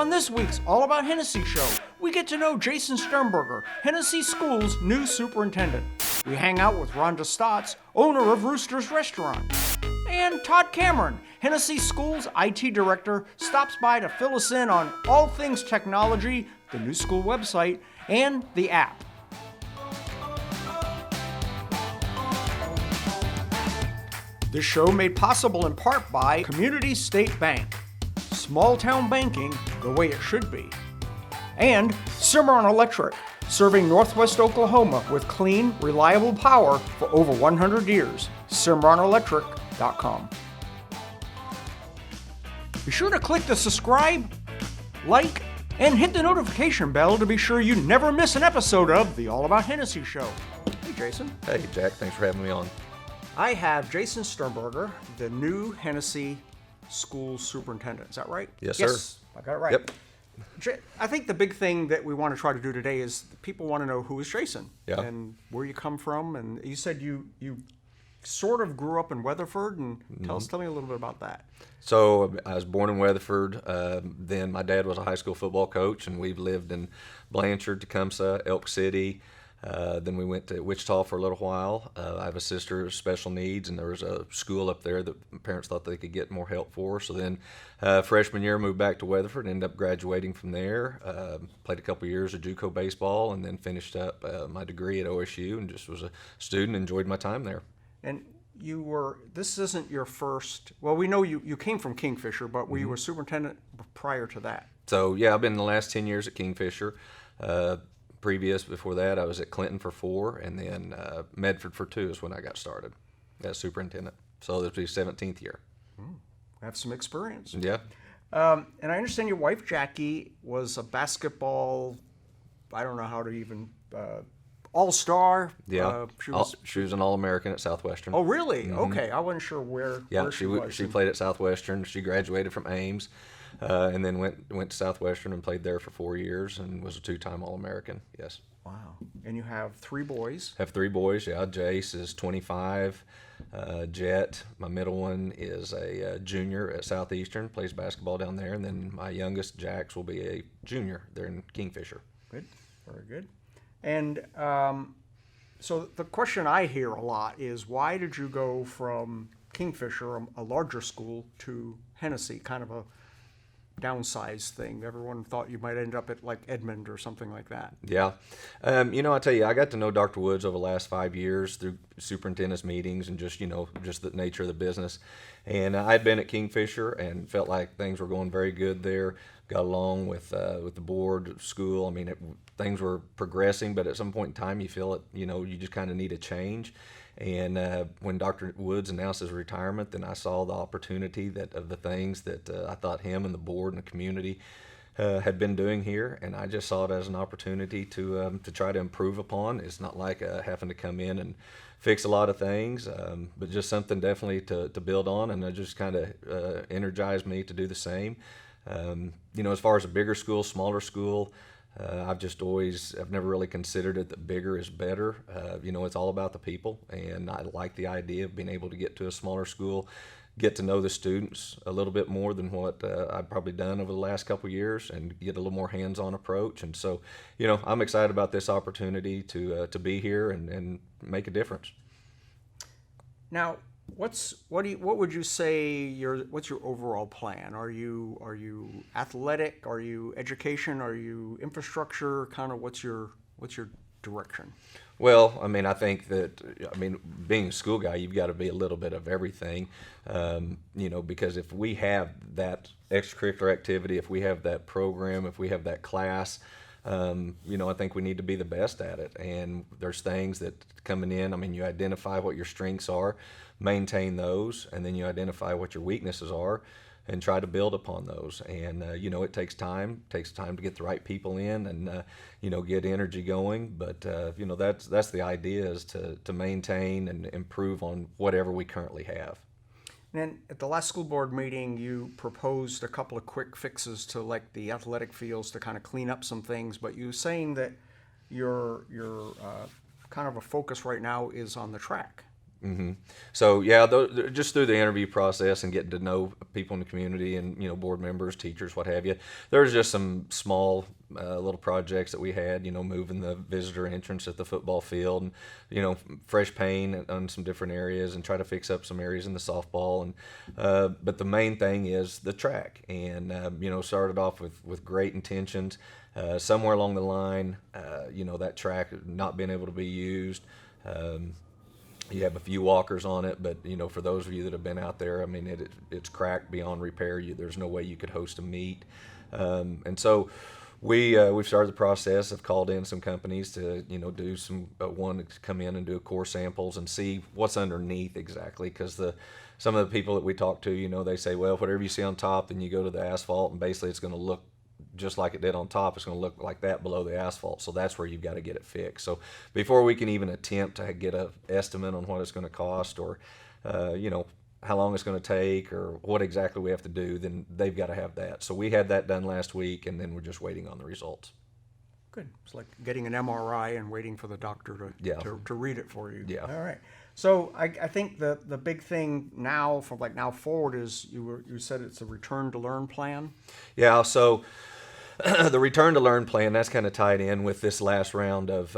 on this week's All About Hennessey show, we get to know Jason Sternberger, Hennessey School's new superintendent. We hang out with Rhonda Stotts, owner of Roosters Restaurant. And Todd Cameron, Hennessey School's IT director, stops by to fill us in on all things technology, the new school website, and the app. This show made possible in part by Community State Bank. Small town banking the way it should be. And Cimarron Electric, serving Northwest Oklahoma with clean, reliable power for over 100 years. CimarronElectric.com. Be sure to click the subscribe, like, and hit the notification bell to be sure you never miss an episode of the All About Hennessey show. Hey, Jason. Hey, Jack. Thanks for having me on. I have Jason Sternberger, the new Hennessey School superintendent. Is that right? Yes, sir. I got it right. Yep. I think the big thing that we want to try to do today is people want to know who is Jason and where you come from. And you said you sort of grew up in Weatherford, and tell me a little bit about that. So I was born in Weatherford. Then my dad was a high school football coach, and we've lived in Blanchard, Tecumseh, Elk City. Then we went to Wichita for a little while. I have a sister with special needs, and there was a school up there that my parents thought they could get more help for. So then freshman year, moved back to Weatherford, ended up graduating from there. Played a couple years of JUCO baseball, and then finished up my degree at OSU, and just was a student, enjoyed my time there. And this isn't your first, well, we know you came from Kingfisher, but were you a superintendent prior to that? So, yeah, I've been the last 10 years at Kingfisher. Before that, I was at Clinton for 4, and then Medford for 2 is when I got started as superintendent. So this will be 17th year. I have some experience. Yeah. And I understand your wife, Jackie, was a basketball, I don't know how to even, all-star. Yeah. She was an All-American at Southwestern. Oh, really? Okay. I wasn't sure where she was. She played at Southwestern. She graduated from Ames. And then went to Southwestern and played there for 4 years and was a 2-time All-American. Yes. Wow. And you have 3 boys? Have 3 boys. Yeah. Jace is 25. Jet, my middle one, is a junior at Southeastern, plays basketball down there, and then my youngest, Jax, will be a junior there in Kingfisher. Good. Very good. And so the question I hear a lot is, why did you go from Kingfisher, a larger school, to Hennessey, kind of a downsized thing? Everyone thought you might end up at like Edmond or something like that. Yeah. I tell you, I got to know Dr. Woods over the last 5 years through superintendent's meetings and just the nature of the business. And I'd been at Kingfisher and felt like things were going very good there. Got along with the board, school. I mean, things were progressing, but at some point in time, you feel it. You just kind of need a change. And when Dr. Woods announced his retirement, then I saw the opportunity of the things that I thought him and the board and the community had been doing here, and I just saw it as an opportunity to try to improve upon. It's not like having to come in and fix a lot of things, but just something definitely to build on, and it just kind of energized me to do the same. As far as a bigger school, smaller school, I've never really considered it that bigger is better. It's all about the people, and I like the idea of being able to get to a smaller school, get to know the students a little bit more than what I've probably done over the last couple of years, and get a little more hands-on approach. And so, I'm excited about this opportunity to be here and make a difference. Now, what would you say what's your overall plan? Are you athletic? Are you education? Are you infrastructure? Kind of what's your direction? Well, I think that being a school guy, you've got to be a little bit of everything, because if we have that extracurricular activity, if we have that program, if we have that class, I think we need to be the best at it. And there's things that coming in, you identify what your strengths are, maintain those, and then you identify what your weaknesses are and try to build upon those. And, it takes time to get the right people in and, get energy going. But, that's the idea, is to maintain and improve on whatever we currently have. And at the last school board meeting, you proposed a couple of quick fixes to like the athletic fields to kind of clean up some things, but you were saying that your kind of a focus right now is on the track. So yeah, just through the interview process and getting to know people in the community and board members, teachers, what have you, there's just some small little projects that we had. Moving the visitor entrance at the football field, and fresh paint on some different areas, and try to fix up some areas in the softball. And but the main thing is the track, and started off with great intentions. Somewhere along the line, that track not being able to be used. You have a few walkers on it, but for those of you that have been out there, I mean, it's cracked beyond repair. There's no way you could host a meet, and so we've started the process of called in some companies to do some one to come in and do core samples and see what's underneath exactly, because some of the people that we talk to, they say, well, whatever you see on top, then you go to the asphalt, and basically it's going to look just like it did on top. It's going to look like that below the asphalt. So that's where you've got to get it fixed. So before we can even attempt to get an estimate on what it's going to cost, or how long it's going to take, or what exactly we have to do, then they've got to have that. So we had that done last week, and then we're just waiting on the results. Good. It's like getting an MRI and waiting for the doctor to read it for you. Yeah. All right. So I think the big thing now, from now forward, is you said it's a return to learn plan. Yeah. So the return to learn plan, that's kind of tied in with this last round of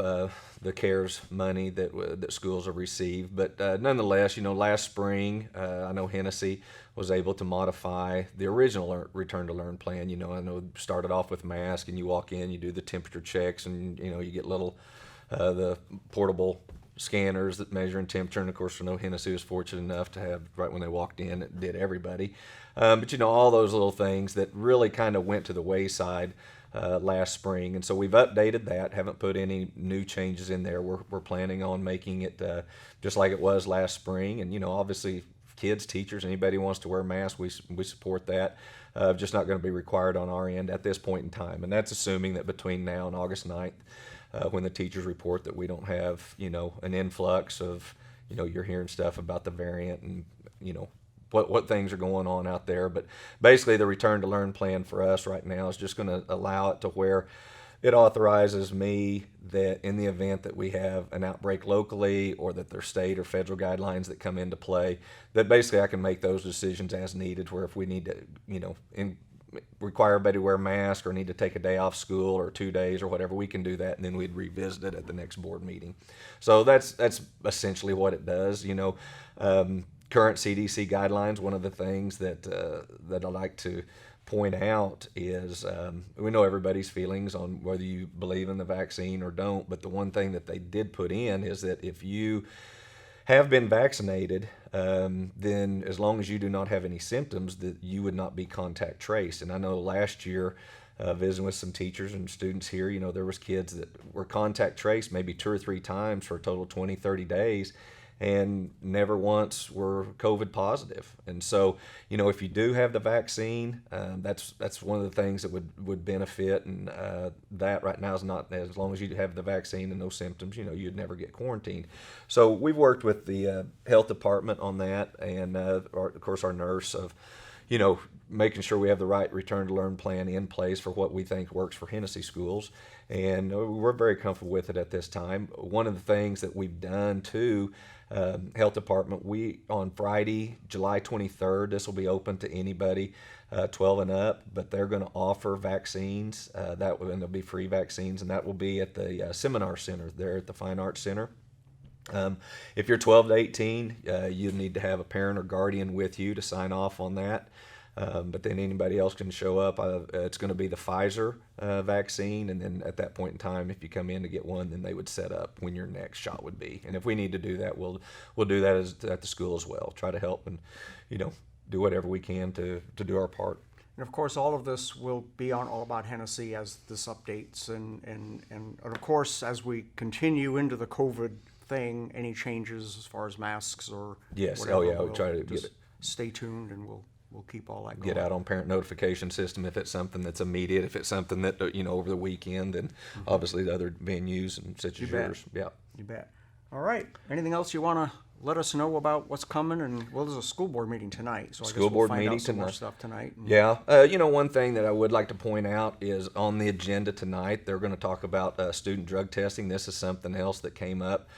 the CARES money that schools have received. But nonetheless, last spring, I know Hennessey was able to modify the original return to learn plan. I know it started off with mask, and you walk in, you do the temperature checks, and you get little the portable scanners that measure in temperature. And of course, I know Hennessey was fortunate enough to have, right when they walked in, it did everybody. But all those little things that really kind of went to the wayside last spring, and so we've updated that. Haven't put any new changes in there. We're planning on making it just like it was last spring. And obviously, kids, teachers, anybody who wants to wear masks, we support that. Just not going to be required on our end at this point in time, and that's assuming that between now and August 9th, when the teachers report that we don't have an influx of you're hearing stuff about the variant and what things are going on out there. But basically, the return to learn plan for us right now is just going to allow it to where it authorizes me that in the event that we have an outbreak locally, or that there's state or federal guidelines that come into play, that basically I can make those decisions as needed, where if we need to require everybody to wear a mask, or need to take a day off school or 2 days or whatever, we can do that, and then we'd revisit it at the next board meeting. So that's essentially what it does. Current CDC guidelines, one of the things that I like to point out is we know everybody's feelings on whether you believe in the vaccine or don't, but the one thing that they did put in is that if you have been vaccinated, then as long as you do not have any symptoms, that you would not be contact traced. And I know last year, visiting with some teachers and students here, there was kids that were contact traced maybe 2 or 3 times for a total of 20, 30 days, and never once were COVID positive. And so, if you do have the vaccine, that's one of the things that would benefit. And that right now is not, as long as you have the vaccine and no symptoms, you'd never get quarantined. So we've worked with the health department on that, and of course our nurse of, making sure we have the right return to learn plan in place for what we think works for Hennessey schools. And we're very comfortable with it at this time. One of the things that we've done too, health department, on Friday, July 23rd, this will be open to anybody 12 and up, but they're going to offer vaccines, and there'll be free vaccines, and that will be at the seminar center there at the Fine Arts Center. If you're 12 to 18, you need to have a parent or guardian with you to sign off on that. But then anybody else can show up. It's going to be the Pfizer vaccine, and then at that point in time, if you come in to get one, then they would set up when your next shot would be. And if we need to do that, we'll do that at the school as well. Try to help and do whatever we can to do our part. And of course, all of this will be on All About Hennessey as this updates, and of course, as we continue into the COVID thing, any changes as far as masks or whatever, we'll try to get it. Stay tuned, and we'll keep all that going. Get out on parent notification system if it's something that's immediate. If it's something that over the weekend, then obviously the other venues and such as yours. Yeah, you bet. All right. Anything else you want to let us know about what's coming? And there's a school board meeting tonight, so I guess we'll find out some more stuff tonight. Yeah. One thing that I would like to point out is on the agenda tonight, they're going to talk about student drug testing. This is something else that came up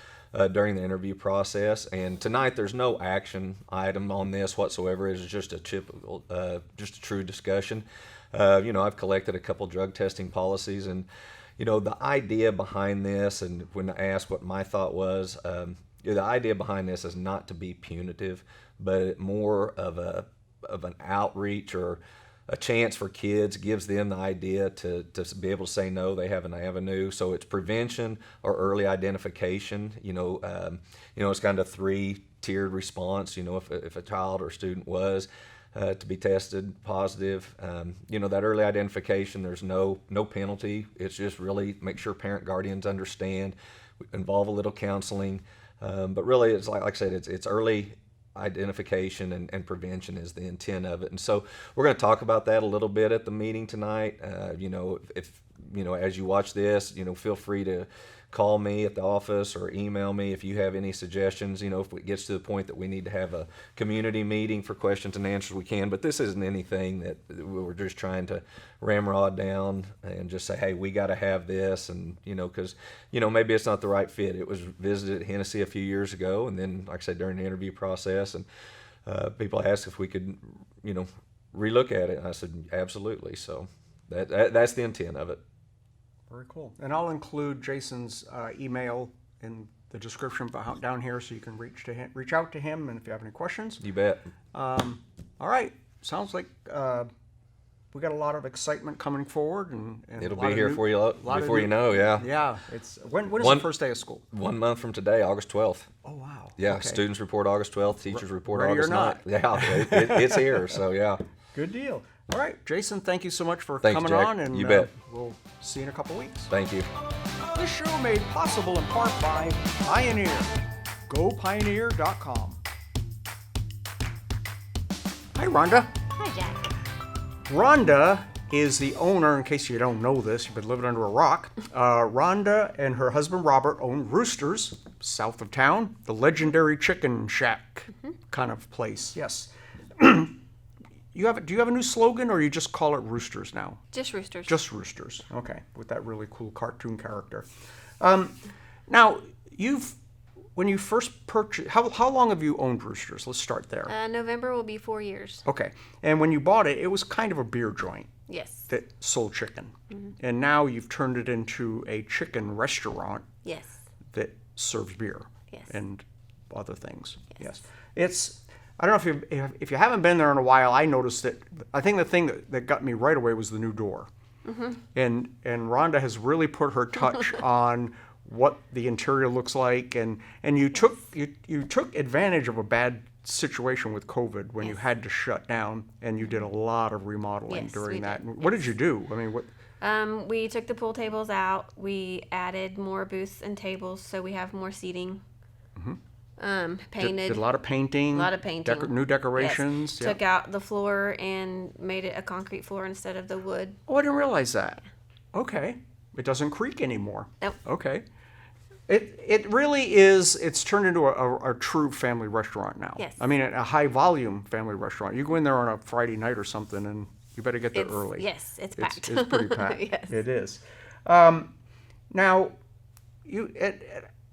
during the interview process. And tonight there's no action item on this whatsoever. It's just a true discussion. I've collected a couple drug testing policies, and the idea behind this, and when I asked what my thought was, the idea behind this is not to be punitive, but more of an outreach or a chance for kids, gives them the idea to be able to say no. They have an avenue. So it's prevention or early identification. It's kind of 3-tiered response. If a child or student was to be tested positive, that early identification, there's no penalty. It's just really make sure parent guardians understand, involve a little counseling, but really it's like I said, it's early identification and prevention is the intent of it. And so we're going to talk about that a little bit at the meeting tonight. If as you watch this, feel free to call me at the office or email me if you have any suggestions. If it gets to the point that we need to have a community meeting for questions and answers, we can. But this isn't anything that we're just trying to ramrod down and just say, hey, we got to have this. And, because, maybe it's not the right fit. It was visited at Hennessey a few years ago. And then, like I said, during the interview process, and people asked if we could, relook at it. And I said, absolutely. So that's the intent of it. Very cool. And I'll include Jason's email in the description down here, so you can reach out to him, and if you have any questions. You bet. All right. Sounds like we got a lot of excitement coming forward, and it'll be here for you before you know. Yeah. Yeah. It's when is the first day of school? 1 month from today, August 12th. Oh wow. Yeah. Okay. Students report August 12th. Teachers report Ready August or not. 9th. Yeah. It's here. So yeah. Good deal. All right, Jason, thank you so much for Thanks, coming Jack. on, and you bet. We'll see you in a couple weeks. Thank you. This show made possible in part by Pioneer. GoPioneer.com. Hi, Rhonda. Hi, Jack. Rhonda is the owner, in case you don't know this, you've been living under a rock. Rhonda and her husband Robert own Roosters, south of town, the legendary chicken shack kind of place. Yes. Do you have a new slogan, or you just call it Roosters now? Just Roosters. Just Roosters. Okay, with that really cool cartoon character. Now, when you first purchased, how long have you owned Roosters? Let's start there. November will be 4 years. Okay, and when you bought it, it was kind of a beer joint Yes. that sold chicken, and now you've turned it into a chicken restaurant Yes. that serves beer Yes. and other things. Yes. It's. I don't know if you haven't been there in a while. I noticed that. I think the thing that got me right away was the new door, and Rhonda has really put her touch on what the interior looks like, and you took advantage of a bad situation with COVID when you had to shut down, and you did a lot of remodeling Yes, during we that. did. What did you do? I mean, what? We took the pool tables out. We added more booths and tables, so we have more seating. Painted. Did a lot of painting. A lot of painting. New decorations. Yes. Took out the floor and made it a concrete floor instead of the wood. Oh, I didn't realize that. Okay. It doesn't creak anymore. Nope. Okay. It really is, it's turned into a true family restaurant now. Yes. I mean, a high volume family restaurant. You go in there on a Friday night or something, and you better get there early. Yes, it's packed. It's pretty packed. Yes. It is. Now,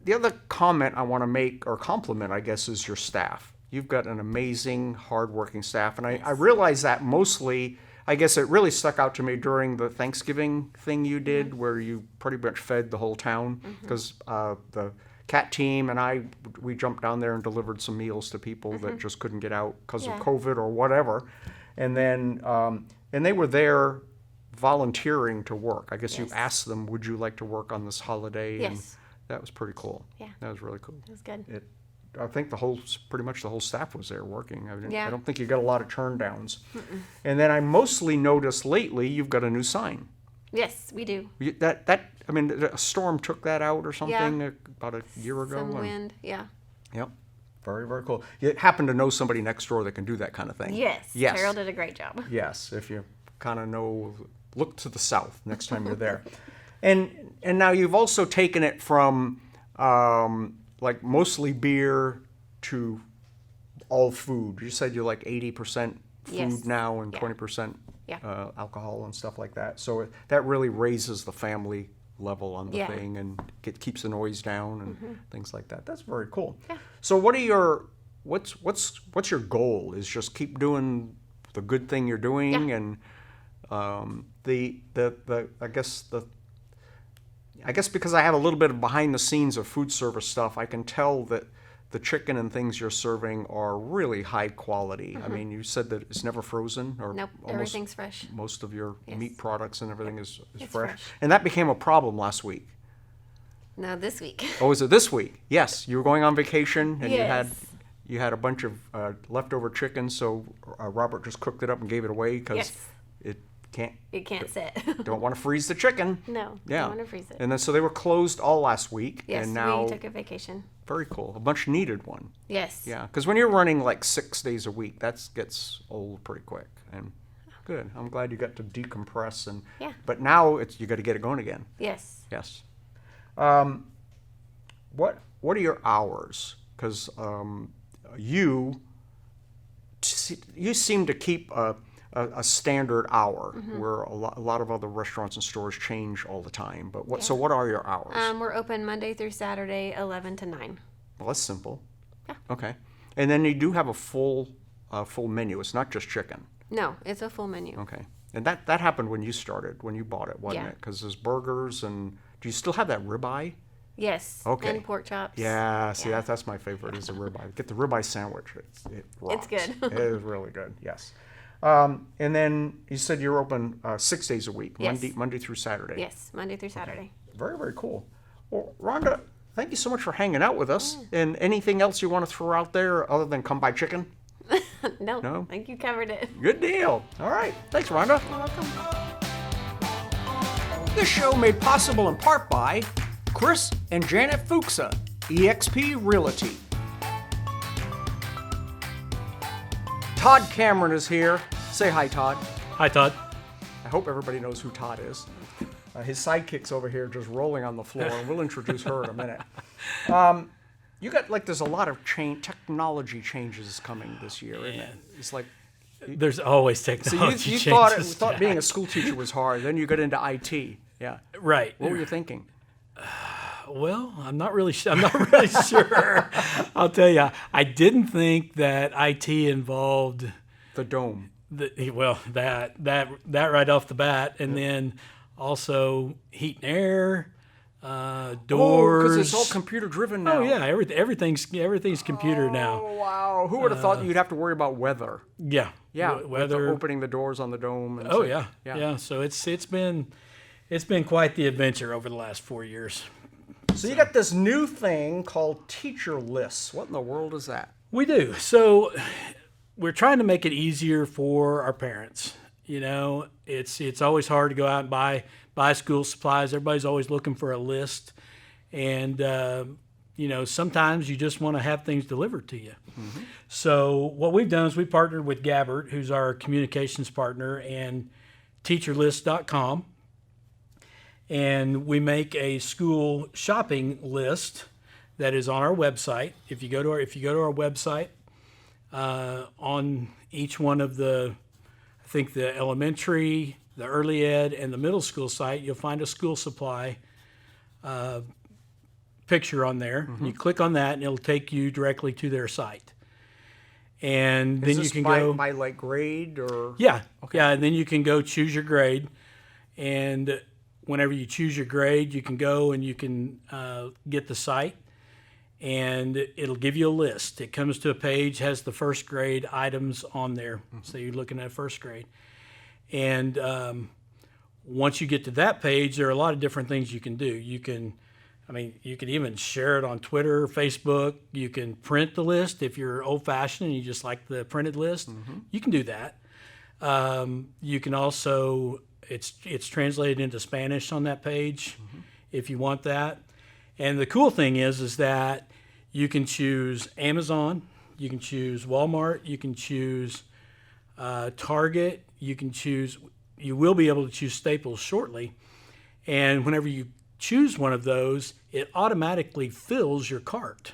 the other comment I want to make, or compliment, I guess, is your staff. You've got an amazing, hardworking staff, and I realize that mostly, I guess it really stuck out to me during the Thanksgiving thing you did, where you pretty much fed the whole town, because the cat team and we jumped down there and delivered some meals to people that just couldn't get out because of COVID or whatever, and then and they were there volunteering to work. I guess you asked them, would you like to work on this holiday? Yes. And that was pretty cool. Yeah. That was really cool. It was good. I think pretty much the whole staff was there working. Yeah. I don't think you got a lot of turndowns. And then I mostly noticed lately you've got a new sign. Yes, we do. I mean, a storm took that out or something about a year ago. Some wind. Yeah. Yep. Very, very cool. You happen to know somebody next door that can do that kind of thing. Yes. Yes. Carol did a great job. Yes, if you kind of know, look to the south next time you're there. And now you've also taken it from like mostly beer to all food. You said you're like 80% food Yes. now and Yeah. 20% Yeah. alcohol and stuff like that. So that really raises the family level on the Yeah. thing and keeps the noise down and things like that. That's very cool. Yeah. So what's your goal? Is just keep doing the good thing you're doing, Yeah. and I guess because I have a little bit of behind the scenes of food service stuff, I can tell that the chicken and things you're serving are really high quality. I mean, you said that it's never frozen, or Nope, everything's fresh. Most of your Yes. meat products and everything is It's fresh. fresh. And that became a problem last week. No, this week. Oh, is it this week? Yes, you were going on vacation and Yes. you had a bunch of leftover chicken, so Robert just cooked it up and gave it away because Yes. it can't. It can't sit. Don't want to freeze the chicken. No, Yeah. don't want to freeze it. And then so they were closed all last week, Yes, and now we took a vacation. very cool, a much needed one. Yes. Yeah, because when you're running like 6 days a week, that gets old pretty quick. And good, I'm glad you got to decompress. And Yeah. but now you got to get it going again. Yes. Yes. What are your hours? Because you seem to keep a standard hour, where a lot of other restaurants and stores change all the time. But so what are your hours? We're open Monday through Saturday, 11 to 9. Well, that's simple. Yeah. Okay. And then you do have a full menu. It's not just chicken. No, it's a full menu. Okay. And that happened when you started, when you bought it, wasn't Yeah. it? Because there's burgers, and do you still have that ribeye? Yes. Okay. And pork chops. Yeah. See, Yeah. that's my favorite, is the ribeye. Get the ribeye sandwich. It rocks. good. It is really good. Yes. And then you said you're open 6 days a week, Yes. Monday through Saturday. Yes, Monday through Saturday. Very, very cool. Well, Rhonda, thank you so much for hanging out with us. And anything else you want to throw out there other than come buy chicken? No, No? I think you covered it. Good deal. All right. Thanks, Rhonda. You're welcome. This show made possible in part by Chris and Janet Fuchsa, eXp Realty. Todd Cameron is here. Say hi, Todd. Hi, Todd. I hope everybody knows who Todd is. His sidekick's over here just rolling on the floor, and we'll introduce her in a minute. You got, there's a lot of technology changes coming this year, isn't it? It's like, There's always so technology you changes. thought being a school teacher was hard, then you got into IT. Yeah. Right. What were you thinking? Well, I'm not really sure. I'll tell you, I didn't think that IT involved The dome. that right off the bat, and then also heat and air, doors. because it's all computer driven now. Oh yeah, everything's computer now. Oh wow! Who would have thought you'd have to worry about weather? Yeah. Yeah, Weather. opening the doors on the dome. And Oh stuff. yeah. So it's been quite the adventure over the last 4 years. So you got this new thing called teacher lists. What in the world is that? We do. So we're trying to make it easier for our parents. You know, it's always hard to go out and buy school supplies. Everybody's always looking for a list, and sometimes you just want to have things delivered to you. Mm-hmm. So what we've done is we partnered with Gabbard, who's our communications partner, and teacherlist.com. And we make a school shopping list that is on our website. If you go to our website, on each one of the elementary, the early ed, and the middle school site, you'll find a school supply picture on there. Mm-hmm. You click on that, and it'll take you directly to their site. And then Is you this can by, go by grade or? yeah. And then you can go choose your grade, and whenever you choose your grade, you can go and you can get the site, and it'll give you a list. It comes to a page, has the first grade items on there. Mm-hmm. So you're looking at first grade. And once you get to that page, there are a lot of different things you can do. You can even share it on Twitter, Facebook. You can print the list if you're old-fashioned and you just like the printed list. Mm-hmm. You can do that. You can also, it's translated into Spanish on that page if you want that. And the cool thing is that you can choose Amazon, you can choose Walmart, you can choose Target, you will be able to choose Staples shortly. And whenever you choose one of those, it automatically fills your cart.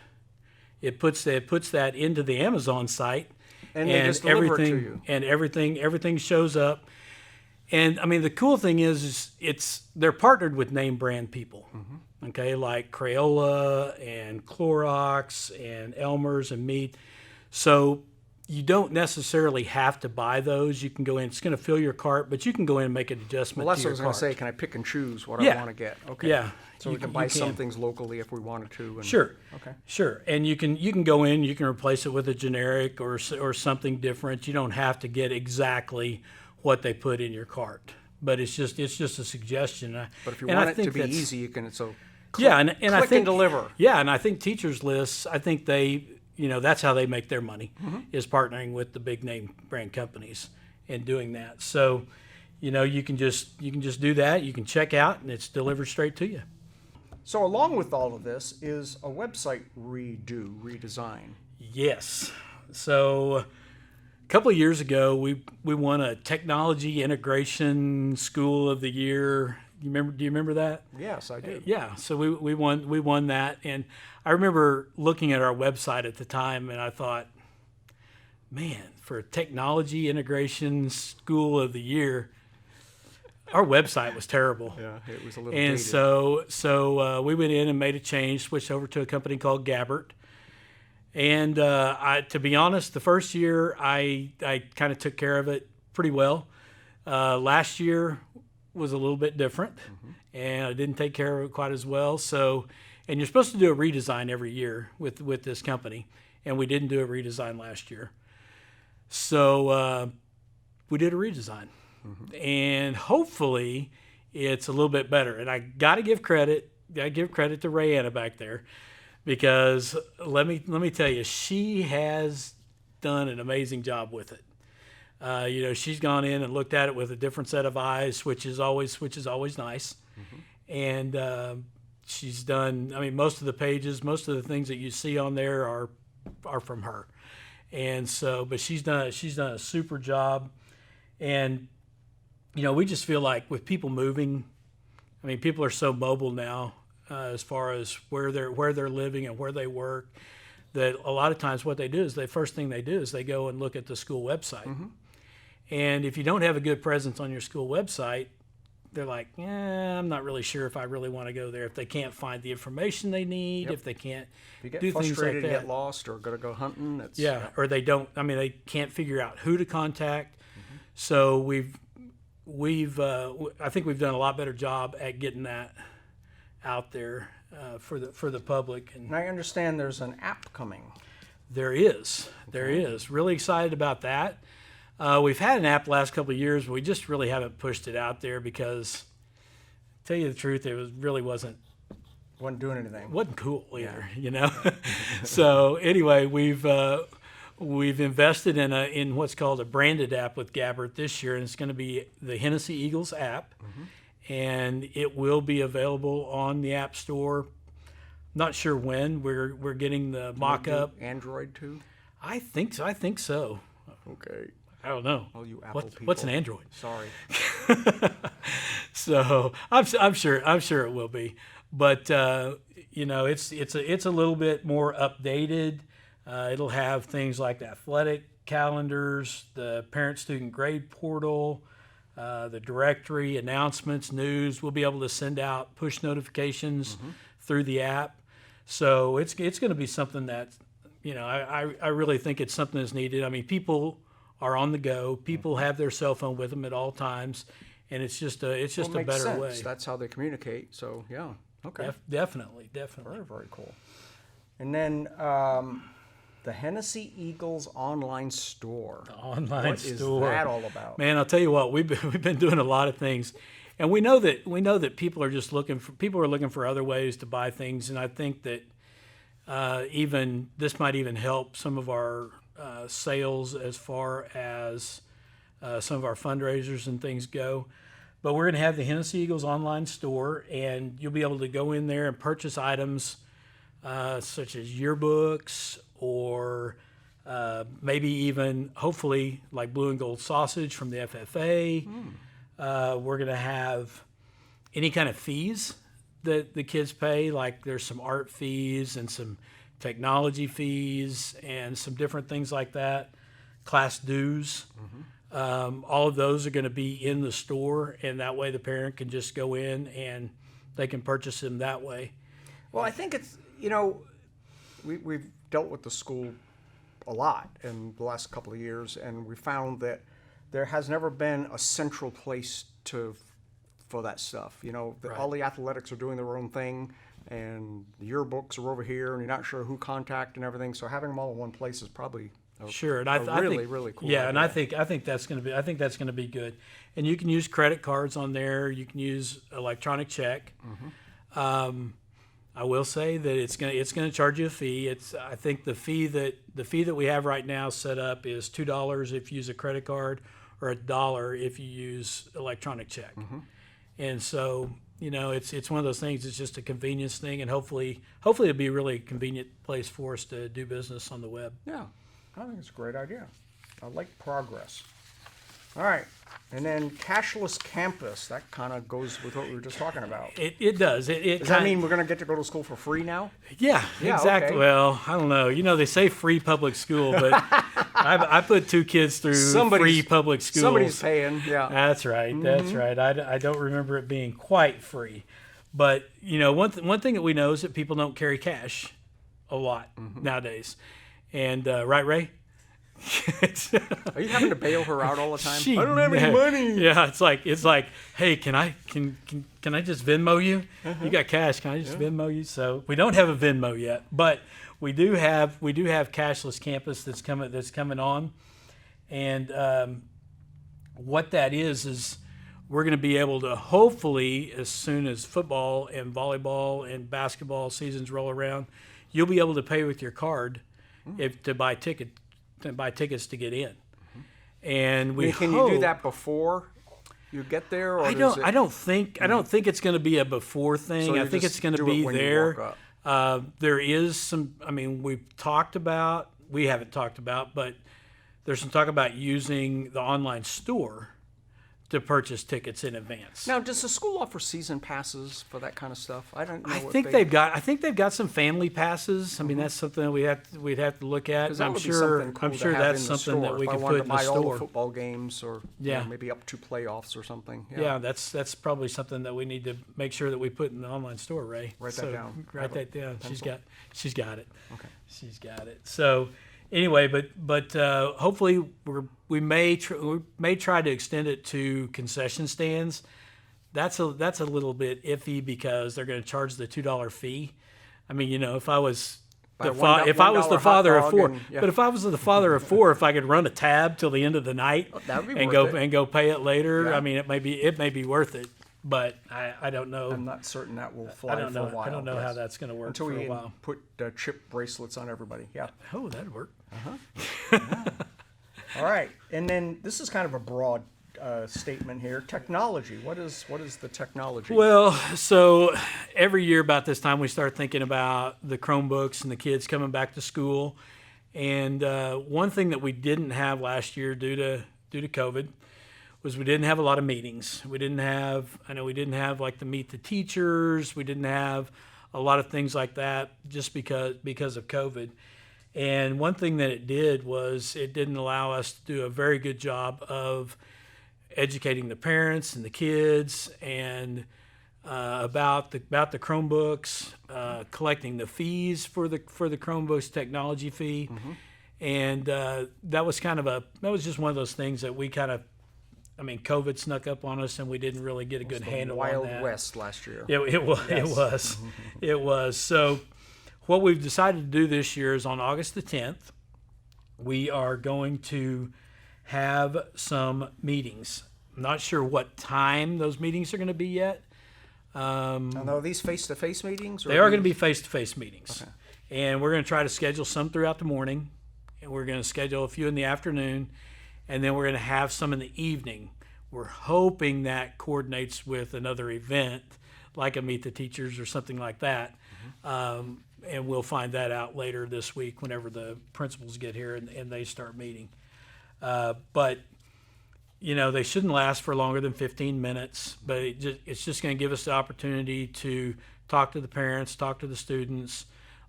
It puts that into the Amazon site, And they just deliver it to everything you. and everything shows up. And I mean, the cool thing is they're partnered with name brand people, okay, like Crayola and Clorox and Elmer's and Mead. So you don't necessarily have to buy those. You can go in. It's going to fill your cart, but you can go in and make an adjustment Well, that's to what I your was going cart. to say. Can I pick and choose what Yeah. I want to get? Okay. Yeah. So You we can can- buy you some can. things locally if we wanted to. And, Sure. Okay. Sure, and you can go in. You can replace it with a generic or something different. You don't have to get exactly what they put in your cart, but it's just a suggestion. But if you And I want it to think be that's- easy, you can. So yeah, and I click think and deliver. Yeah, and I think teachers lists. I think they, that's how they make their money, is partnering with the big name brand companies and doing that. So, you can just do that. You can check out, and it's delivered straight to you. So along with all of this is a website redesign. Yes. So a couple of years ago, we won a technology integration school of the year. Do you remember that? Yes, I do. Yeah. So we won that, and I remember looking at our website at the time, and I thought, man, for a technology integration school of the year, our website was terrible. Yeah, it was a little And dated. so we went in and made a change, switched over to a company called Gabbert. And to be honest, the first year I kind of took care of it pretty well. Last year was a little bit different, and I didn't take care of it quite as well. So, and you're supposed to do a redesign every year with this company, and we didn't do a redesign last year. So we did a redesign. And hopefully it's a little bit better. And I got to give credit to Rayanna back there, because let me tell you, she has done an amazing job with it. She's gone in and looked at it with a different set of eyes, which is always nice. And she's done. I mean, most of the pages, most of the things that you see on there are from her. And so, but she's done a super job. And we just feel like with people moving, I mean, people are so mobile now as far as where they're living and where they work, that a lot of times what they do is the first thing they do is they go and look at the school website. And if you don't have a good presence on your school website, they're like, I'm not really sure if I really want to go there. If they can't find the information they need, if they can't If you get do things like frustrated, that. get lost, or got to go hunting, it's Or they don't. I mean, they can't figure out who to contact. So I think we've done a lot better job at getting that out there for the public. And And I understand there's an app coming. there is really excited about that. We've had an app the last couple of years, but we just really haven't pushed it out there because, to tell you the truth, wasn't Wasn't doing anything. wasn't cool either, So anyway, we've invested in what's called a branded app with Gabbert this year, and it's going to be the Hennessey Eagles app, and it will be available on the App Store. Not sure when. We're getting the mock-up. Android too. I think so. Okay. I don't know. All you Apple What's an people. Android? Sorry. So I'm sure it will be, but it's a little bit more updated. It'll have things like the athletic calendars, the parent-student grade portal, the directory, announcements, news. We'll be able to send out push notifications through the app. So it's going to be something that, I really think it's something that's needed. I mean, people are on the go. People have their cell phone with them at all times, and it's just a Makes better sense. way. That's how they communicate. So yeah. Okay. Definitely. Very, very cool. And then the Hennessey Eagles online store. Online What store. is that all about? Man, I'll tell you what, we've been doing a lot of things, and we know that people are just looking for other ways to buy things, and I think that even this might even help some of our sales as far as some of our fundraisers and things go. But we're going to have the Hennessey Eagles online store, and you'll be able to go in there and purchase items such as yearbooks or maybe even, hopefully, like blue and gold sausage from the FFA. We're going to have any kind of fees that the kids pay, like there's some art fees and some technology fees and some different things like that, class dues. All of those are going to be in the store, and that way the parent can just go in and they can purchase them that way. Well, I think it's, we've dealt with the school a lot in the last couple of years, and we found that there has never been a central place for that stuff. All the athletics are doing their own thing, and the yearbooks are over here, and you're not sure who contact and everything. So having them all in one place is probably Sure, and I think, really cool. Yeah, idea. and I think that's going to be good. And you can use credit cards on there. You can use electronic check. I will say that it's going to charge you a fee. I think the fee that we have right now set up is $2 if you use a credit card, or $1 if you use electronic check. And so it's one of those things. It's just a convenience thing, and hopefully it'll be a really convenient place for us to do business on the web. Yeah, I think it's a great idea. I like progress. All right, and then cashless campus. That kind of goes with what we were just talking about. It does. Does that mean we're going to get to go to school for free now? Yeah, exactly. Okay. Well, I don't know. They say free public school, but I put 2 kids through free public schools. Somebody's paying, yeah. That's right. That's right. I don't remember it being quite free. But, one thing that we know is that people don't carry cash a lot nowadays. And, right, Ray? Are you having to bail her out all the time? I don't have any money. Yeah, it's like, hey, can I just Venmo you? You got cash? Can I just Venmo you? So we don't have a Venmo yet, but we do have cashless campus that's coming on, and what that is we're going to be able to, hopefully, as soon as football and volleyball and basketball seasons roll around, you'll be able to pay with your card to buy tickets to get in. And can you do that before you get there? Or I don't think it's going to be a before thing. So I think it's going to be there. There is some. We haven't talked about, but there's some talk about using the online store to purchase tickets in advance. Now, does the school offer season passes for that kind of stuff? I don't know. I think they've got some family passes. That's something that we'd have to look at. That I'm would be sure something cool I'm sure to have that's in the something store that we if could I wanted put to in the buy all store. the football games, or maybe up to playoffs or something. Yeah, that's probably something that we need to make sure that we put in the online store, Ray. Write that down. Write that down. She's got it. Okay. She's got it. So anyway, but hopefully we may try to extend it to concession stands. That's a little bit iffy because they're going to charge the $2 fee. If I was the father of 4, but if I was the father of 4, if I could run a tab till the end of the night and go pay it later, it may be worth it. But I don't know. I'm not certain that will fly for a while. I don't know how that's going to work until for we a while. Put chip bracelets on everybody. Yeah. Oh, that'd work. Yeah. All right, and then this is kind of a broad statement here. Technology. What is the technology? Well, so every year about this time we start thinking about the Chromebooks and the kids coming back to school. And one thing that we didn't have last year due to COVID was we didn't have a lot of meetings. We didn't have like the Meet the Teachers. We didn't have a lot of things like that just because of COVID. And one thing that it did was it didn't allow us to do a very good job of educating the parents and the kids and about the Chromebooks, collecting the fees for the Chromebooks technology fee, and that was just one of those things that we kind of. COVID snuck up on us, and we didn't really get a good handle on that. Wild West last year. It was. So what we've decided to do this year is on August the 10th, we are going to have some meetings. I'm not sure what time those meetings are going to be yet. And are these face-to-face meetings? They are going to be face-to-face meetings. Okay. And we're going to try to schedule some throughout the morning, and we're going to schedule a few in the afternoon, and then we're going to have some in the evening. We're hoping that coordinates with another event, like a Meet the Teachers or something like that. And we'll find that out later this week whenever the principals get here and they start meeting. But, they shouldn't last for longer than 15 minutes, but it's just going to give us the opportunity to talk to the parents, talk to the students,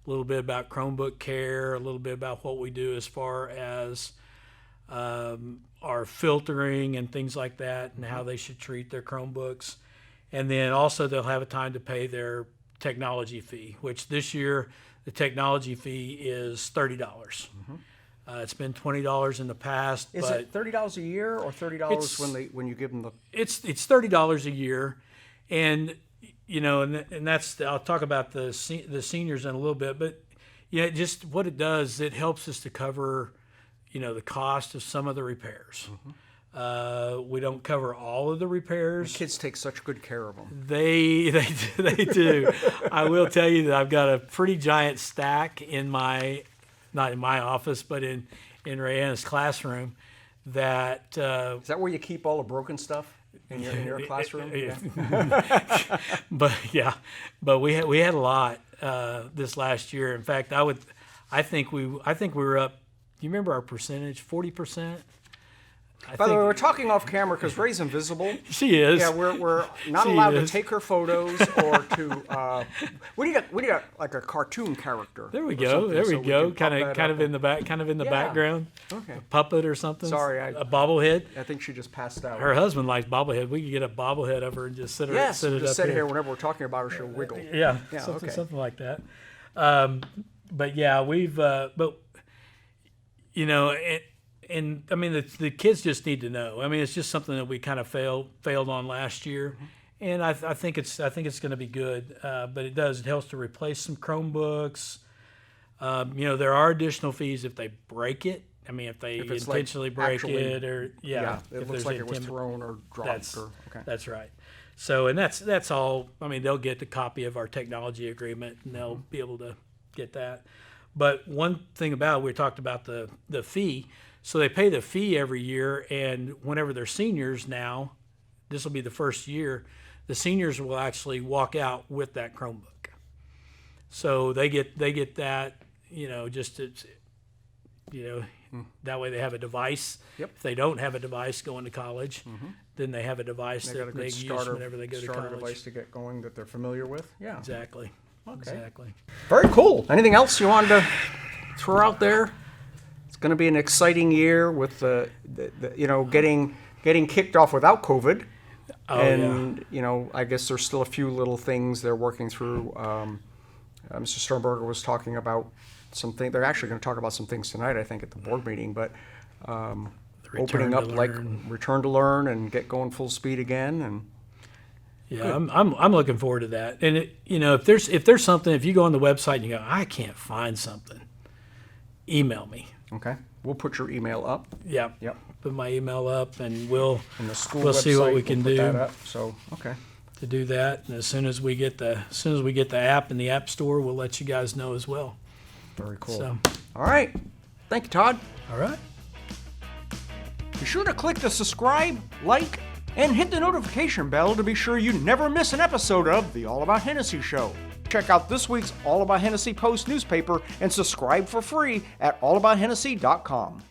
a little bit about Chromebook care, a little bit about what we do as far as our filtering and things like that, and how they should treat their Chromebooks. And then also they'll have a time to pay their technology fee, which this year the technology fee is $30. It's been $20 in the past. Is but it $30 a year or $30 when you give them the? It's $30 a year, and and that's, I'll talk about the seniors in a little bit, but just what it does, it helps us to cover the cost of some of the repairs. We don't cover all of the repairs. The kids take such good care of them. They do. I will tell you that I've got a pretty giant stack not in my office, but in Rayanna's classroom. Is that where you keep all the broken stuff in your classroom? But we had a lot this last year. In fact, I think we were up. Do you remember our percentage? 40%. By the way, we're talking off camera because Ray's invisible. She is. Yeah, we're not allowed to take her photos or to. What do you got? Like a cartoon character. There we go. There we go. Kind of in the background. Okay. A puppet or something. Sorry, a bobblehead. I think she just passed out. Her husband likes bobblehead. We could get a bobblehead of her and just sit it just up sit here whenever we're talking about her. She'll wiggle. Yeah. Something like that. But yeah, we've. And I mean, the kids just need to know. I mean, it's just something that we kind of failed on last year, and I think it's going to be good. But it helps to replace some Chromebooks. There are additional fees if they break it. I mean, if they intentionally break it, or it looks like it was thrown or dropped. That's right. So, and that's all. I mean, they'll get the copy of our technology agreement, and they'll be able to get that. But one thing about it, we talked about the fee. So they pay the fee every year, and whenever they're seniors now, this will be the first year, the seniors will actually walk out with that Chromebook. So they get that, that way they have a device. Yep. If they don't have a device going to college, then they have a device that they use whenever they go to college. Starter device to get going that they're familiar with. Yeah. Exactly. Okay. Exactly. Very cool. Anything else you wanted to throw out there? Going to be an exciting year with getting kicked off without COVID, I guess there's still a few little things they're working through. Mr. Sternberger was talking about something. They're actually going to talk about some things tonight, I think, at the board meeting. But opening up return to learn and get going full speed again. And yeah, I'm looking forward to that. And if there's something, if you go on the website and you go, I can't find something, email me. Okay, we'll put your email up. Yep. Put my email up, and the school we'll see what we can do. Put that up. So okay. To do that, and as soon as we get the app in the App Store, we'll let you guys know as well. Very cool. So, all right, thank you, Todd. All right. Be sure to click the subscribe, like, and hit the notification bell to be sure you never miss an episode of the All About Hennessey Show. Check out this week's All About Hennessey Post newspaper and subscribe for free at allabouthennessey.com.